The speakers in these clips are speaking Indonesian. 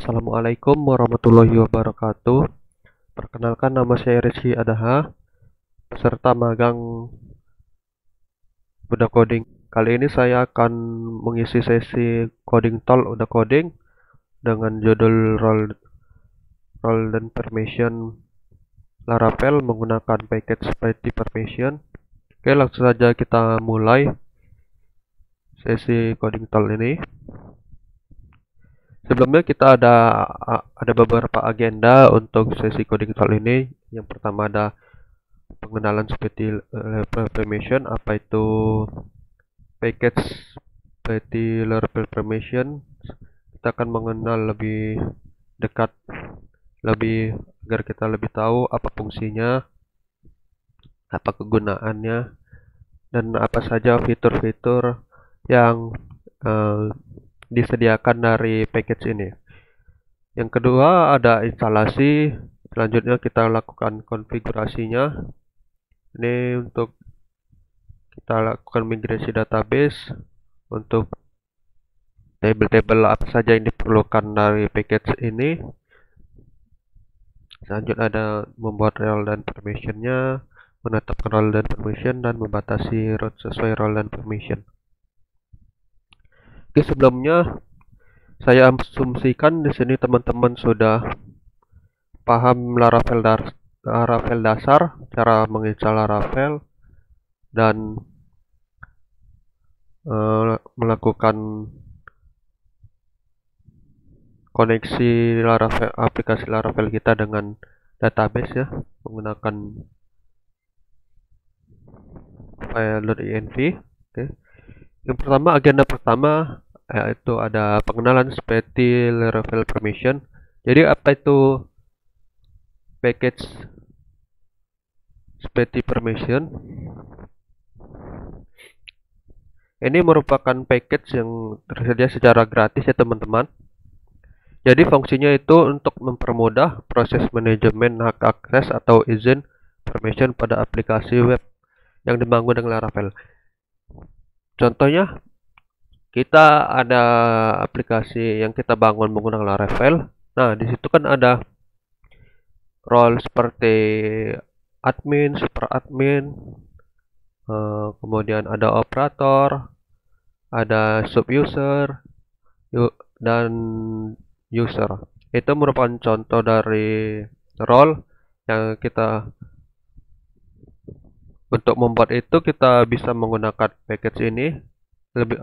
Assalamualaikum warahmatullahi wabarakatuh. Perkenalkan, nama saya Rizky Adaha, peserta magang Udah Coding. Kali ini saya akan mengisi sesi coding tool Udah Coding dengan judul role dan permission Laravel menggunakan package seperti permission. Oke, langsung saja kita mulai sesi coding tool ini. Sebelumnya kita ada beberapa agenda untuk sesi coding tool ini. Yang pertama ada pengenalan seperti level permission, apa itu package seperti level permission. Kita akan mengenal lebih dekat, agar kita lebih tahu apa fungsinya, apa kegunaannya, dan apa saja fitur-fitur yang disediakan dari package ini. Yang kedua ada instalasi. Selanjutnya kita lakukan konfigurasinya. Ini untuk kita lakukan migrasi database untuk tabel-tabel apa saja yang diperlukan dari package ini. Selanjutnya ada membuat role dan permissionnya, menetapkan role dan permission, dan membatasi root sesuai role dan permission. Oke, sebelumnya saya asumsikan di sini teman-teman sudah paham Laravel dasar, cara menginstal Laravel, dan melakukan koneksi aplikasi Laravel kita dengan database ya, menggunakan file.env. Oke. Yang pertama, agenda pertama yaitu ada pengenalan seperti Laravel permission. Jadi apa itu package seperti permission? Ini merupakan package yang tersedia secara gratis ya teman-teman. Jadi fungsinya itu untuk mempermudah proses manajemen hak akses atau izin permission pada aplikasi web yang dibangun dengan Laravel. Contohnya, kita ada aplikasi yang kita bangun menggunakan Laravel. Nah, di situ kan ada role seperti admin, super admin, kemudian ada operator, ada sub user, dan user. Itu merupakan contoh dari role yang kita, untuk membuat itu kita bisa menggunakan package ini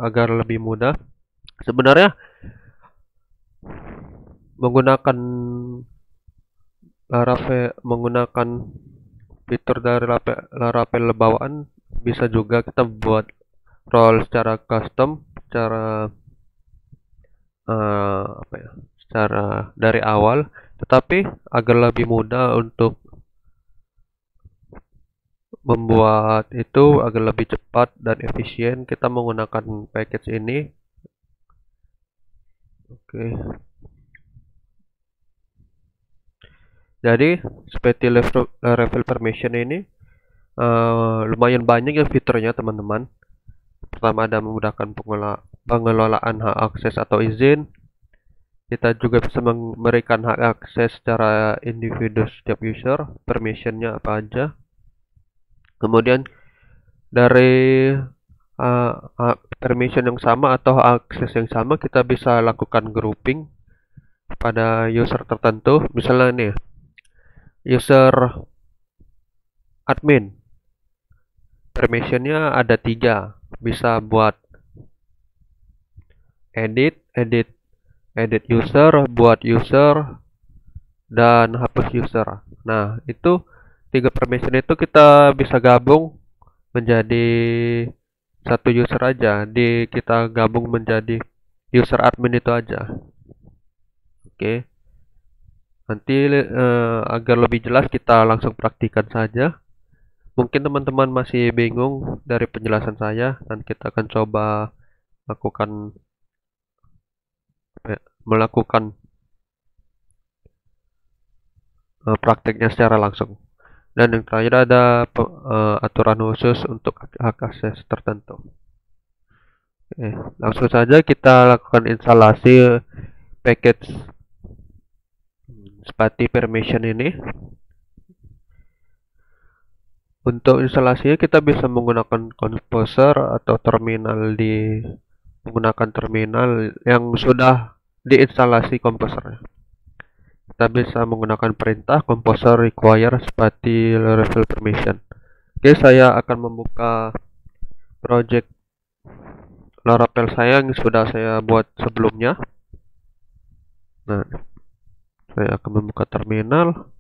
agar lebih mudah. Sebenarnya menggunakan fitur dari Laravel bawaan, bisa juga kita buat role secara custom, secara dari awal, tetapi agar lebih mudah untuk membuat itu agar lebih cepat dan efisien, kita menggunakan package ini. Oke. Jadi seperti Laravel permission ini lumayan banyak ya fiturnya teman-teman. Pertama ada memudahkan pengelolaan hak akses atau izin. Kita juga bisa memberikan hak akses secara individu setiap user, permissionnya apa aja. Kemudian dari permission yang sama atau akses yang sama, kita bisa lakukan grouping pada user tertentu. Misalnya nih, user admin, permissionnya ada 3, bisa buat edit user, buat user, dan hapus user. Nah, itu 3 permission itu kita bisa gabung menjadi satu user aja. Kita gabung menjadi user admin itu aja. Oke. Nanti agar lebih jelas kita langsung praktikan saja. Mungkin teman-teman masih bingung dari penjelasan saya, dan kita akan coba melakukan prakteknya secara langsung. Dan yang terakhir ada aturan khusus untuk hak akses tertentu. Oke, langsung saja kita lakukan instalasi package Spati Permission ini. Untuk instalasinya kita bisa menggunakan Composer atau terminal menggunakan terminal yang sudah diinstalasi Composer. Kita bisa menggunakan perintah Composer require Spati level permission. Oke, saya akan membuka project Laravel saya yang sudah saya buat sebelumnya. Nah, saya akan membuka terminal.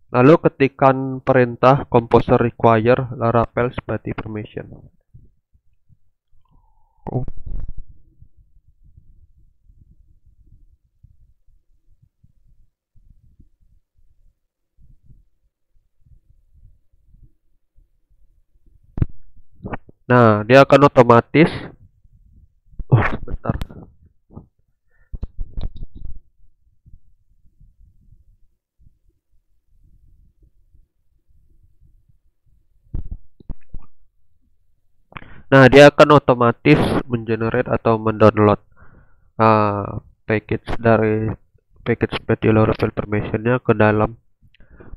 Lalu ketikkan perintah Composer require Laravel Spati permission. Nah, dia akan otomatis. Sebentar. Nah, dia akan otomatis mengenerate atau mendownload package dari package Spati Laravel permissionnya ke dalam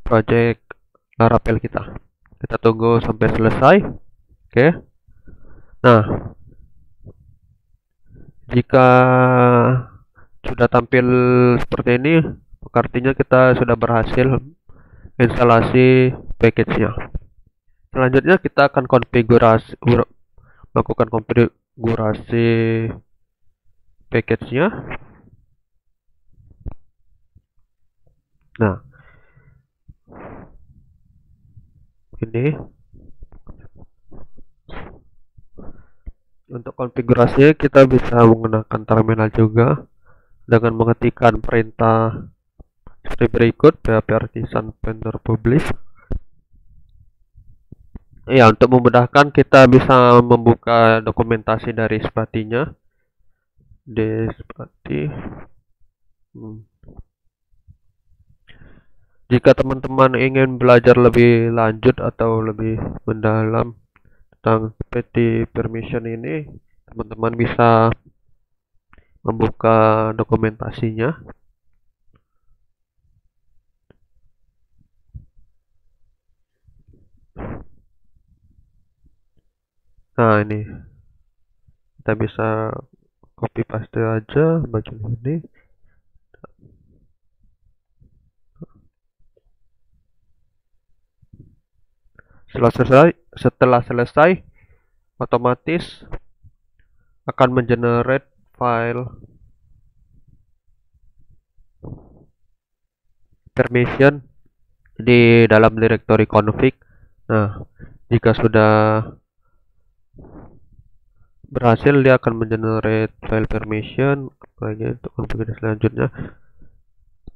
project Laravel kita. Kita tunggu sampai selesai. Oke. Nah, jika sudah tampil seperti ini, artinya kita sudah berhasil instalasi package-nya. Selanjutnya kita akan melakukan konfigurasi package-nya. Nah, ini untuk konfigurasinya kita bisa menggunakan terminal juga dengan mengetikkan perintah seperti berikut: php artisan vendor publish. Ya, untuk memudahkan kita bisa membuka dokumentasi dari Spatinya. Spati. Jika teman-teman ingin belajar lebih lanjut atau lebih mendalam tentang Spati permission ini, teman-teman bisa membuka dokumentasinya. Nah, ini kita bisa copy paste aja bagian ini. Setelah selesai otomatis akan mengenerate file permission di dalam directory config. Nah, jika sudah berhasil, dia akan mengenerate file permission lagi untuk konfigurasi selanjutnya.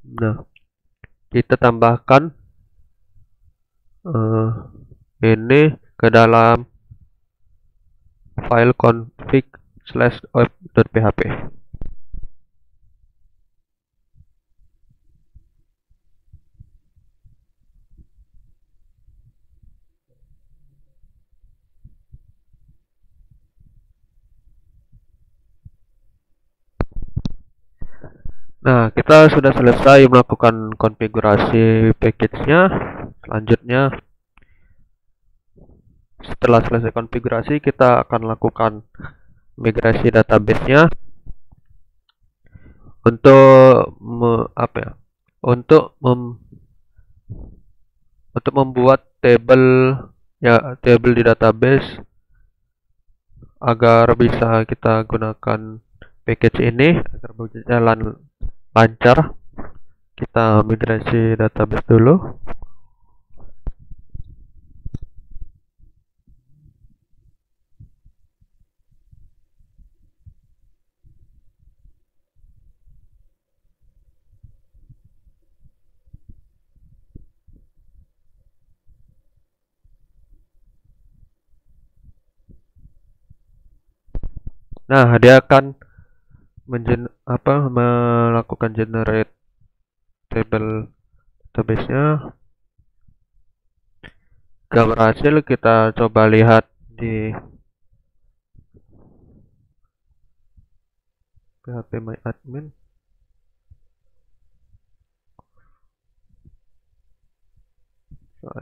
Nah, kita tambahkan ini ke dalam file config/op.php. Nah, kita sudah selesai melakukan konfigurasi package-nya. Selanjutnya, setelah selesai konfigurasi, kita akan lakukan migrasi database-nya untuk untuk membuat table di database agar bisa kita gunakan package ini agar berjalan lancar. Kita migrasi database dulu. Nah, dia akan melakukan generate table database-nya. Jika berhasil, kita coba lihat di php my admin. Nah,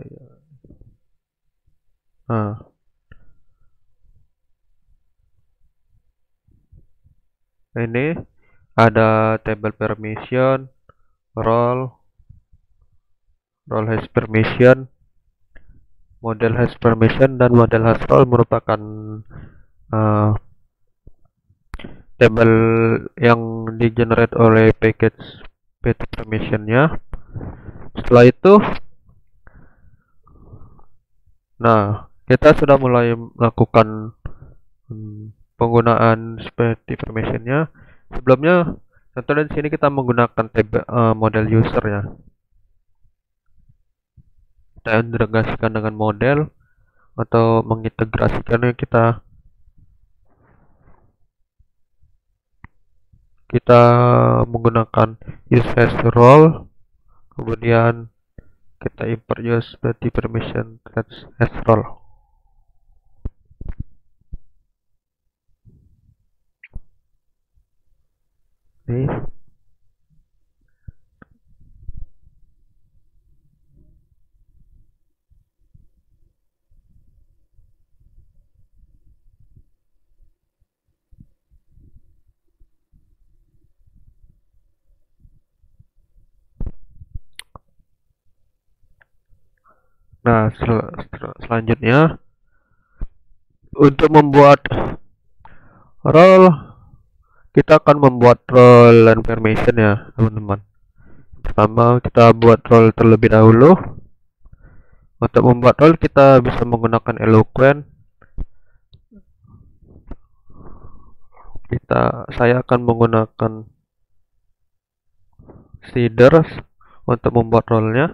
ini ada table permission, role has permission, model has permission, dan model has role merupakan uh, table yang di generate oleh package pet permissionnya. Setelah itu, nah kita sudah mulai melakukan penggunaan seperti permissionnya. Sebelumnya, contoh di sini kita menggunakan table model user ya. Kita integrasikan dengan model atau mengintegrasikannya, kita menggunakan use as role, kemudian kita import use seperti permission as role. Ini nah selanjutnya untuk membuat role, kita akan membuat role and permission ya teman-teman. Pertama kita buat role terlebih dahulu. Untuk membuat role kita bisa menggunakan Eloquent. Saya akan menggunakan Seeders untuk membuat role-nya.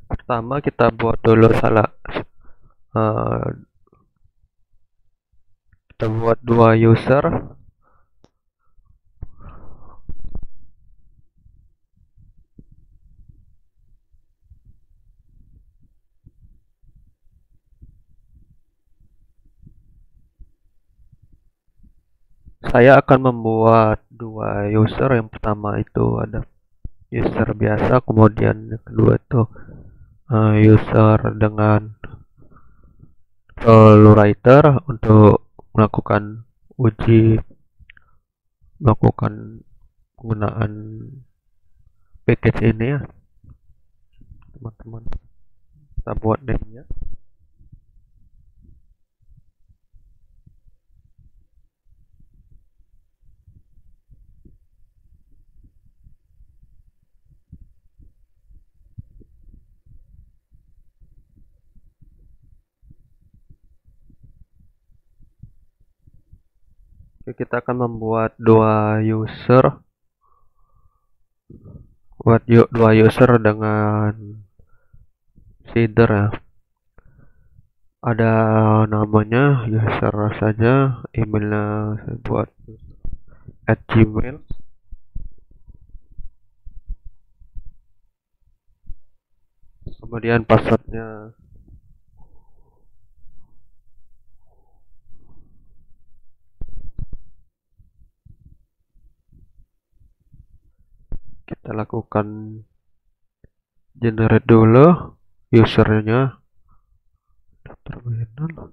Pertama kita buat dulu kita buat dua user. Saya akan membuat dua user. Yang pertama itu ada user biasa, kemudian yang kedua itu user dengan role writer untuk melakukan melakukan penggunaan package ini ya teman-teman. Kita buat name-nya. Kita akan membuat dua user dengan seeder ya. Ada namanya user saja, emailnya saya buat @gmail. Kemudian passwordnya kita lakukan generate dulu usernya. Terminal.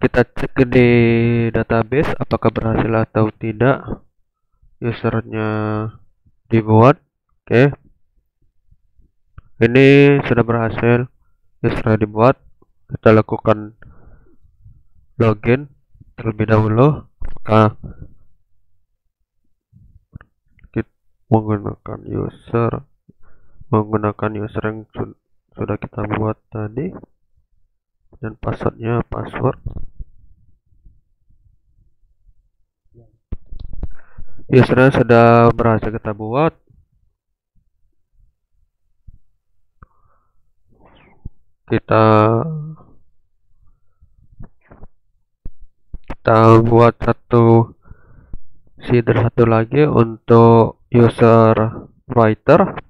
Kita cek di database apakah berhasil atau tidak usernya dibuat. Oke, ini sudah berhasil, user dibuat. Kita lakukan login terlebih dahulu. menggunakan user yang sudah kita buat tadi, dan passwordnya password usernya sudah berhasil kita buat. Kita buat satu lagi untuk user writer.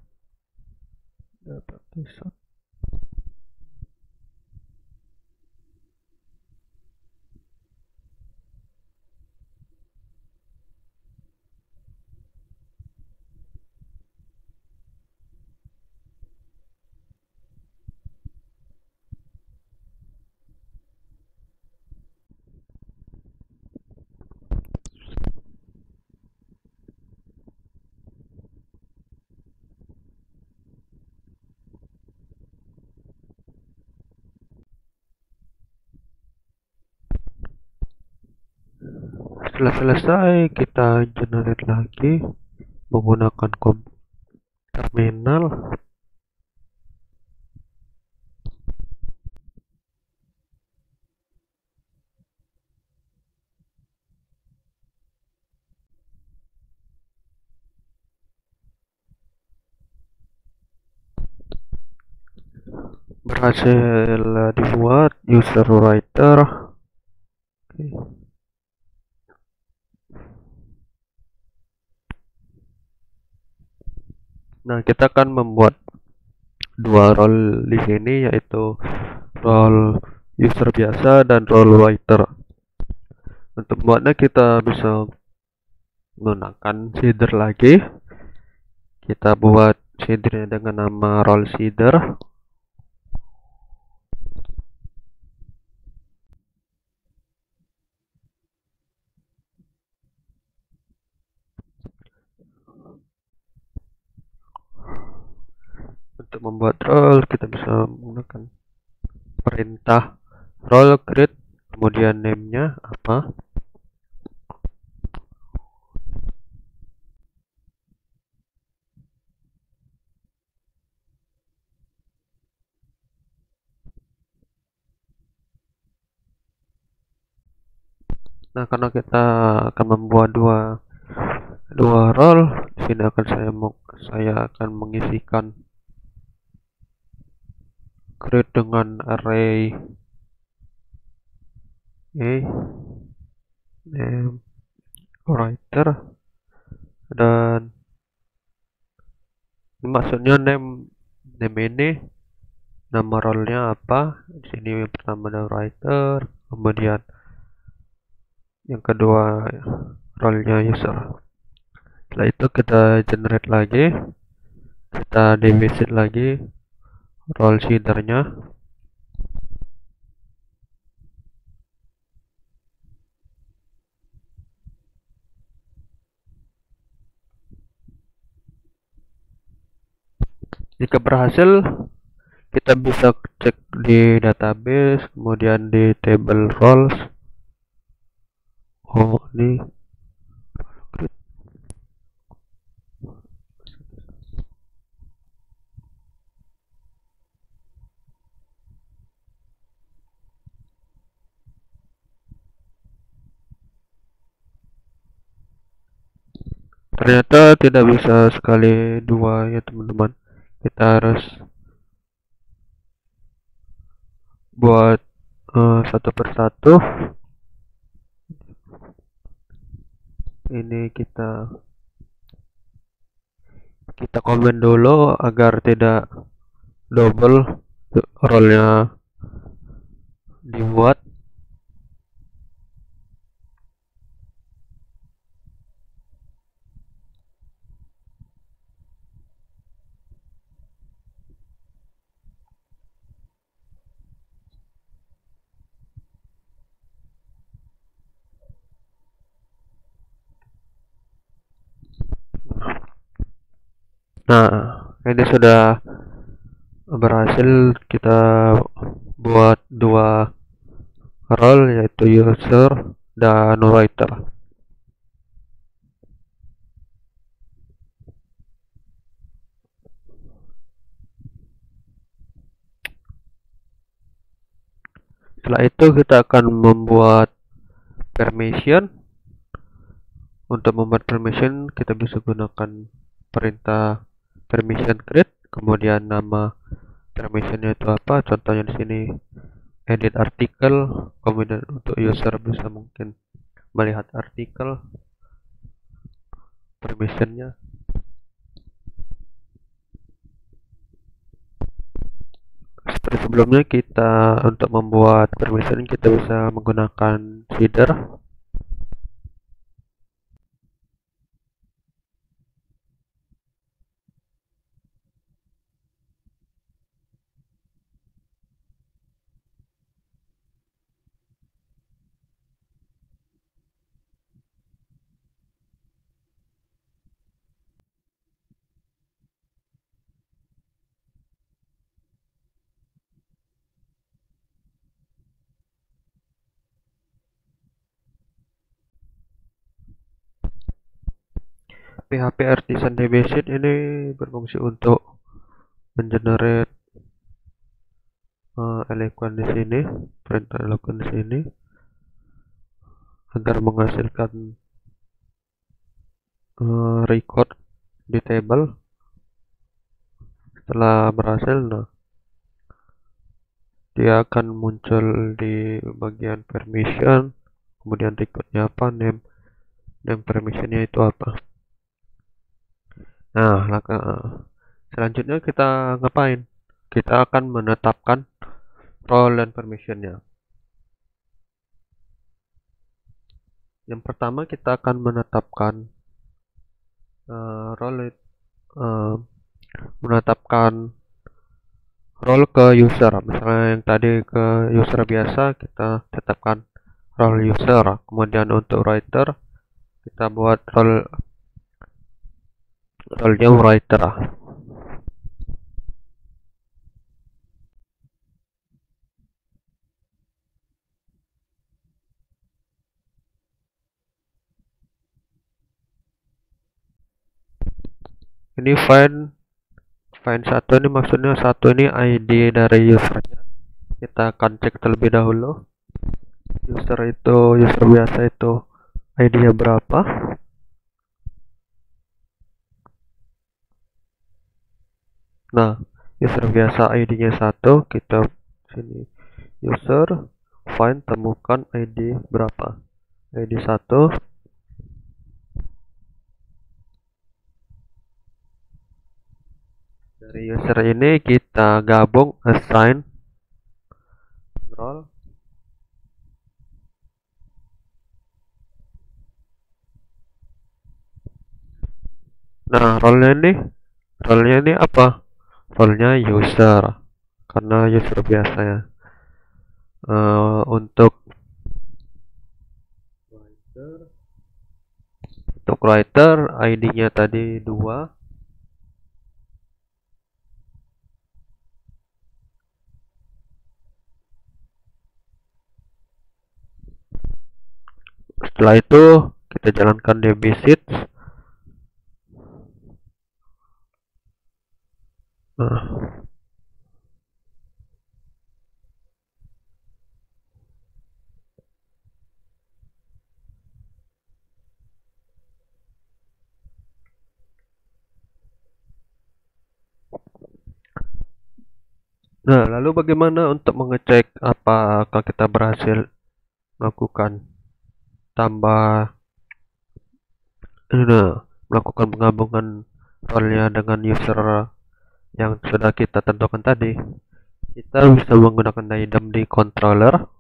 Setelah selesai, kita generate lagi menggunakan terminal. Berhasil dibuat user writer. Nah, kita akan membuat dua role di sini, yaitu role user biasa dan role writer. Untuk membuatnya kita bisa menggunakan seeder lagi. Kita buat seedernya dengan nama role seeder. Untuk membuat role, kita bisa menggunakan perintah role create, kemudian name-nya apa. Nah, karena kita akan membuat dua role, di sini saya akan mengisikan create dengan array name writer, dan maksudnya name ini nama role-nya apa. Di sini yang pertama ada writer, kemudian yang kedua role-nya user. Setelah itu kita generate lagi, kita devisit lagi role seedernya. Jika berhasil, kita bisa cek di database, kemudian di table roles. Oh, ini ternyata tidak bisa sekali dua ya teman-teman. Kita harus buat satu persatu. Ini kita komen dulu agar tidak double role-nya dibuat. Nah, ini sudah berhasil kita buat dua role, yaitu user dan writer. Setelah itu kita akan membuat permission. Untuk membuat permission kita bisa gunakan perintah permission create, kemudian nama permissionnya itu apa, contohnya di sini edit artikel, kemudian untuk user bisa mungkin melihat artikel permissionnya. Seperti sebelumnya, kita untuk membuat permission kita bisa menggunakan header. PHP Artisan DB Sheet ini berfungsi untuk mengenerate eloquent di sini, perintah eloquent di sini agar menghasilkan record di table. Setelah berhasil, nah dia akan muncul di bagian permission, kemudian recordnya apa, name permissionnya itu apa. Nah, selanjutnya kita ngapain? Kita akan menetapkan role dan permissionnya. Yang pertama kita akan menetapkan menetapkan role ke user. Misalnya yang tadi ke user biasa, kita tetapkan role user. Kemudian untuk writer kita buat role-nya writer. Ini find satu ini maksudnya satu ini ID dari usernya. Kita akan cek terlebih dahulu. User biasa itu ID-nya berapa? Nah, user biasa ID-nya 1, kita sini user find temukan ID berapa? ID 1. Dari user ini kita gabung assign role. Nah, role-nya ini apa? Role-nya user, karena user biasa ya. Untuk writer ID-nya tadi 2. Setelah itu kita jalankan DB Sheets. Nah, lalu bagaimana untuk mengecek apakah kita berhasil melakukan melakukan penggabungan role-nya dengan user yang sudah kita tentukan tadi? Kita bisa menggunakan item di controller.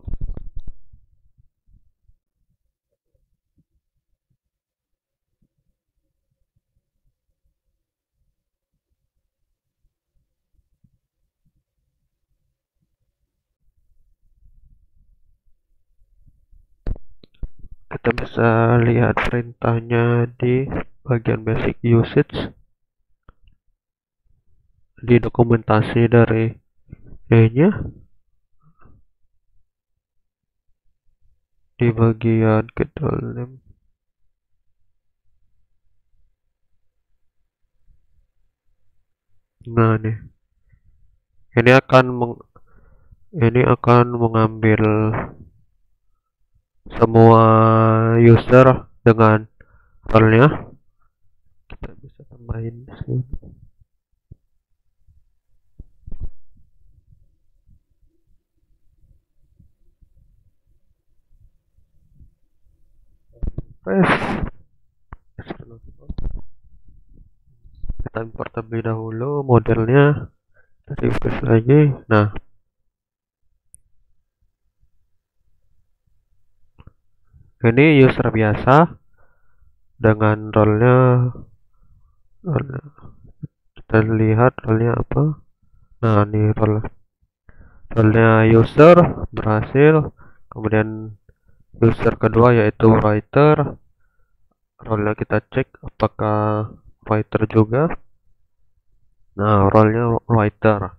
Kita bisa lihat perintahnya di bagian basic usage di dokumentasi dari E-nya, di bagian control name. Nah nih, ini akan ini akan mengambil semua user dengan role-nya. Kita bisa tambahin di sini. Kita import terlebih dahulu modelnya, refresh lagi. Nah, ini user biasa dengan role-nya. Kita lihat role-nya apa. Nah, ini role-nya user berhasil. Kemudian user kedua yaitu writer. Role-nya kita cek apakah writer juga. Nah, role-nya writer.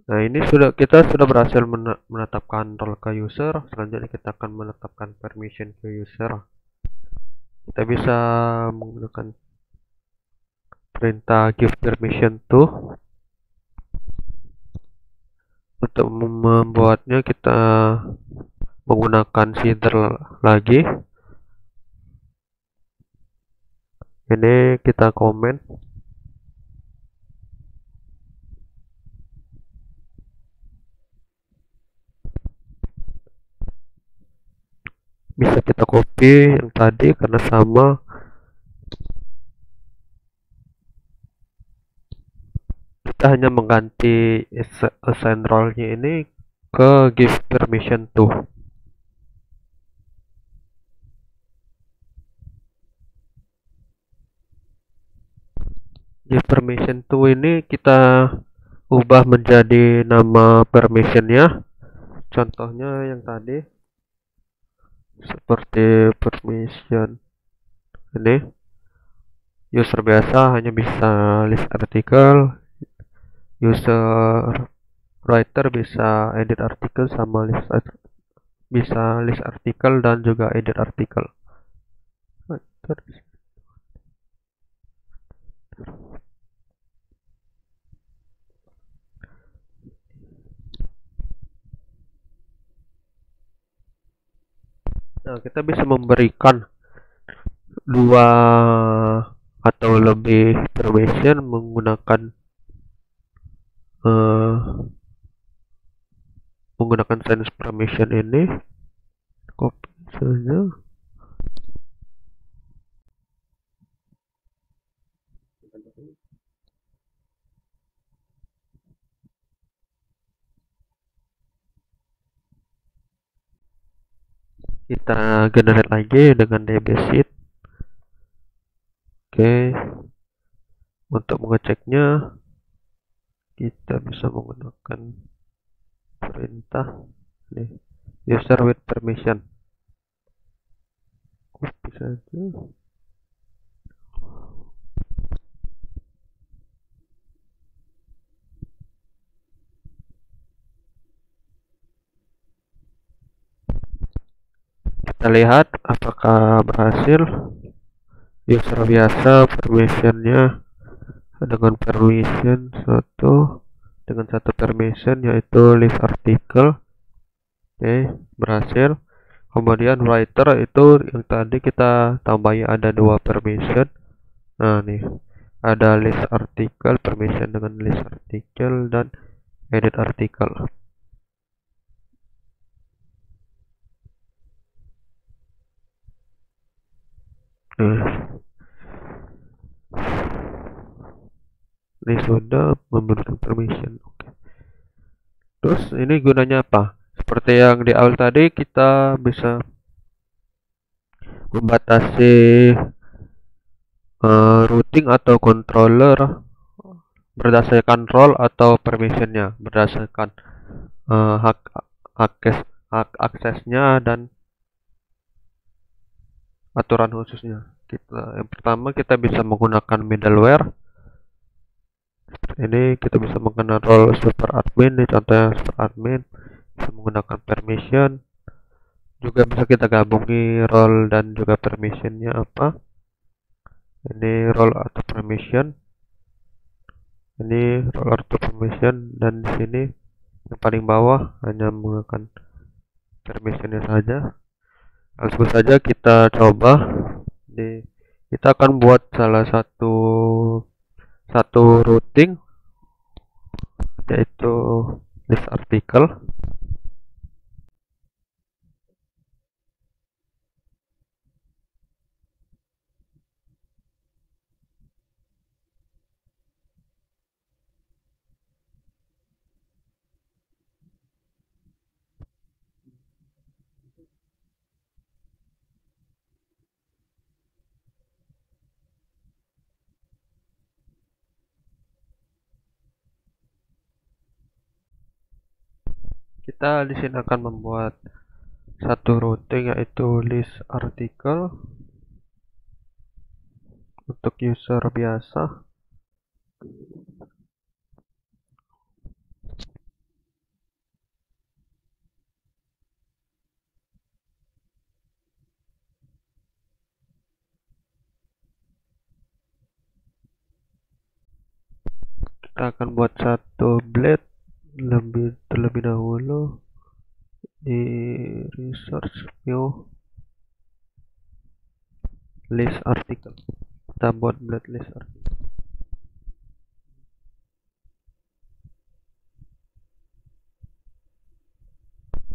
Nah, ini kita sudah berhasil menetapkan role ke user. Selanjutnya kita akan menetapkan permission ke user. Kita bisa menggunakan perintah give permission to. Untuk membuatnya kita menggunakan seeder lagi. Ini kita komen. Bisa kita copy yang tadi karena sama. Kita hanya mengganti assign role-nya ini ke give permission to. Give permission to ini kita ubah menjadi nama permissionnya. Contohnya yang tadi seperti permission ini. User biasa hanya bisa list artikel, user writer bisa edit artikel sama bisa list artikel dan juga edit artikel. Nah, kita bisa memberikan dua atau lebih permission menggunakan sense permission ini. Copy saja. Kita generate lagi dengan dbSheet. Oke, untuk mengeceknya kita bisa menggunakan perintah nih, user with permission. Copy saja. Kita lihat apakah berhasil. User biasa permissionnya dengan permission satu permission yaitu list artikel. Oke, berhasil. Kemudian writer itu yang tadi kita tambahi ada dua permission. Nah, nih ada list artikel, permission dengan list artikel dan edit artikel. Ini sudah memberikan permission. Oke. Terus ini gunanya apa? Seperti yang di awal tadi, kita bisa membatasi routing atau controller berdasarkan role atau permissionnya, berdasarkan hak aksesnya dan aturan khususnya. Yang pertama kita bisa menggunakan middleware. Ini kita bisa mengenal role super admin. Ini contohnya super admin, bisa menggunakan permission. Juga bisa kita gabungi role dan juga permissionnya apa. Ini role atau permission. Ini roller to permission, dan di sini yang paling bawah hanya menggunakan permissionnya saja. Langsung saja kita coba. Kita akan buat salah satu routing, yaitu list artikel. Kita di sini akan membuat satu routing, yaitu list artikel untuk user biasa. Kita akan buat satu blade terlebih dahulu di resource view list article. Kita buat blade list article.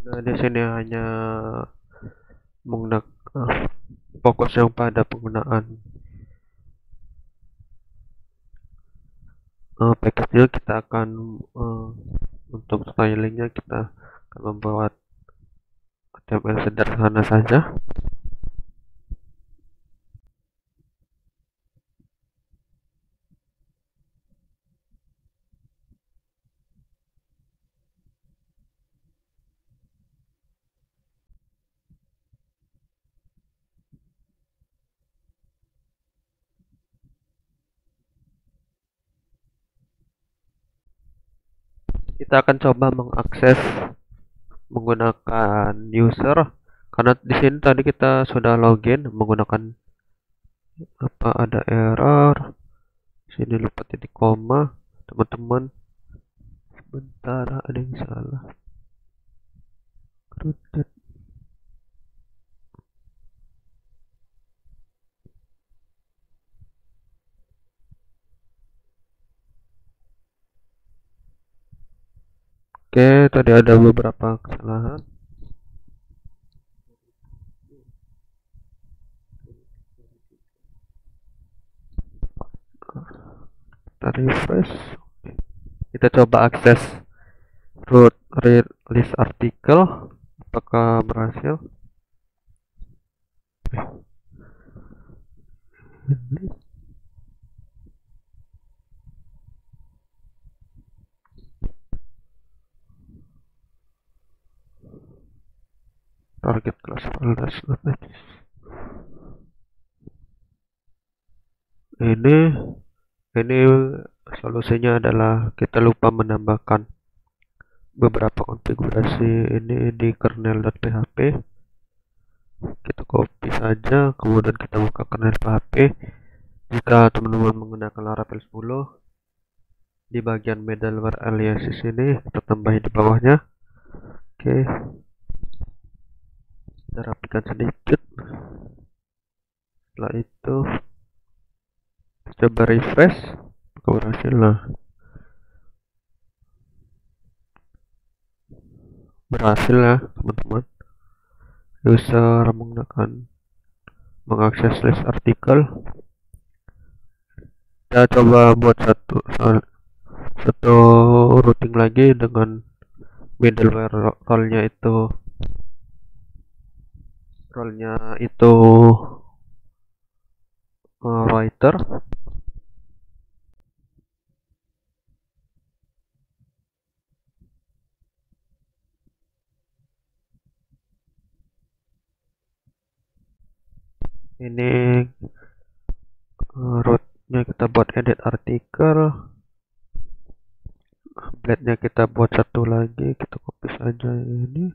Nah, di sini hanya menggunakan fokus yang pada penggunaan package. Kita akan untuk stylingnya kita akan membuat HTML sederhana saja. Kita akan coba mengakses menggunakan user, karena di sini tadi kita sudah login menggunakan ada error. Sini lupa titik koma, teman-teman. Sebentar, ada yang salah. Oke, tadi ada beberapa kesalahan. Kita refresh. Kita coba akses root list artikel, apakah berhasil. Target class folders. Ini solusinya adalah kita lupa menambahkan beberapa konfigurasi ini di kernel.php. Kita copy saja, kemudian kita buka kernel PHP. Jika teman-teman menggunakan Laravel 10, di bagian middleware aliases ini kita tambahin di bawahnya. Oke, kita rapikan sedikit. Setelah itu coba refresh, berhasil lah. Berhasil ya teman-teman. User mengakses list artikel. Kita coba buat satu routing lagi dengan middleware role-nya itu writer. Ini root-nya kita buat edit artikel, blade-nya kita buat satu lagi, kita copy saja ini.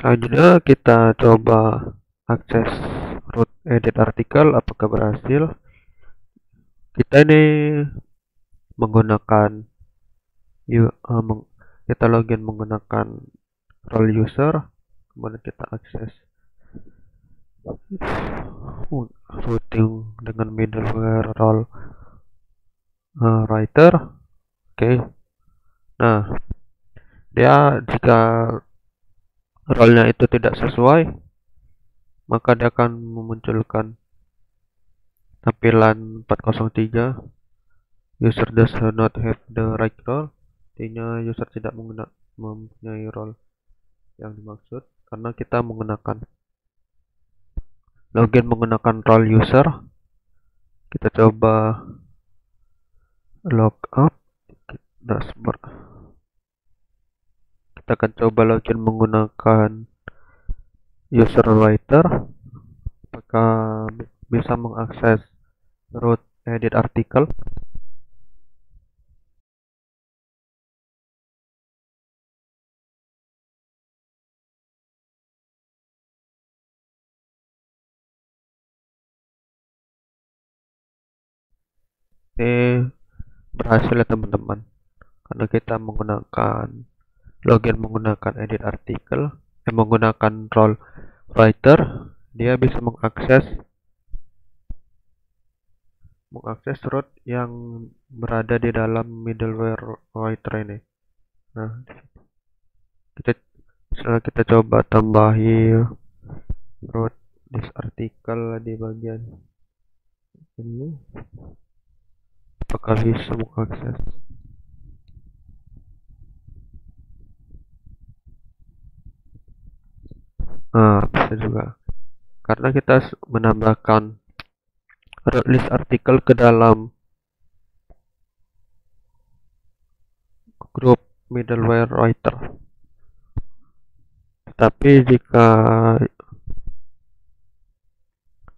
Selanjutnya kita coba akses root edit artikel, apakah berhasil. Kita ini menggunakan kita login menggunakan role user, kemudian kita akses routing dengan middleware role writer. Oke. Nah, dia jika role-nya itu tidak sesuai, maka dia akan memunculkan tampilan 403 user does not have the right role. Artinya user tidak mempunyai role yang dimaksud karena kita menggunakan login menggunakan role user. Kita coba log out dashboard. Kita akan coba login menggunakan user writer, apakah bisa mengakses root edit artikel. Ini berhasil ya teman-teman, karena kita menggunakan login menggunakan edit artikel, menggunakan role writer, dia bisa mengakses root yang berada di dalam middleware writer ini. Nah, kita coba tambahi root this artikel di bagian ini, apakah bisa mengakses. Nah, bisa juga karena kita menambahkan root list artikel ke dalam grup middleware writer. Tapi jika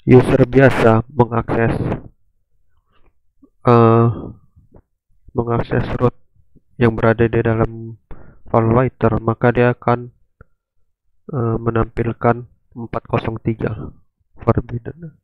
user biasa mengakses root yang berada di dalam file writer, maka dia akan menampilkan 403 forbidden.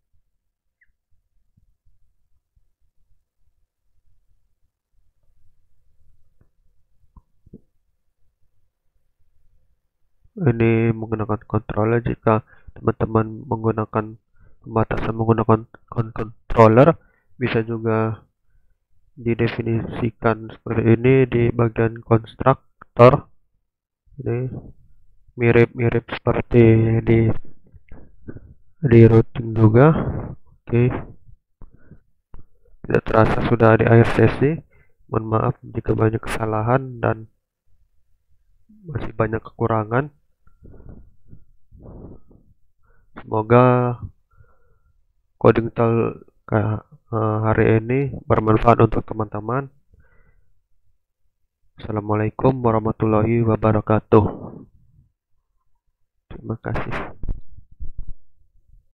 Ini menggunakan controller. Jika teman-teman menggunakan pembatasan menggunakan controller, bisa juga didefinisikan seperti ini di bagian konstruktor. Ini mirip-mirip seperti di routing juga. Oke, tidak terasa sudah di akhir sesi. Mohon maaf jika banyak kesalahan dan masih banyak kekurangan. Semoga coding tool hari ini bermanfaat untuk teman-teman. Assalamualaikum warahmatullahi wabarakatuh. Terima kasih.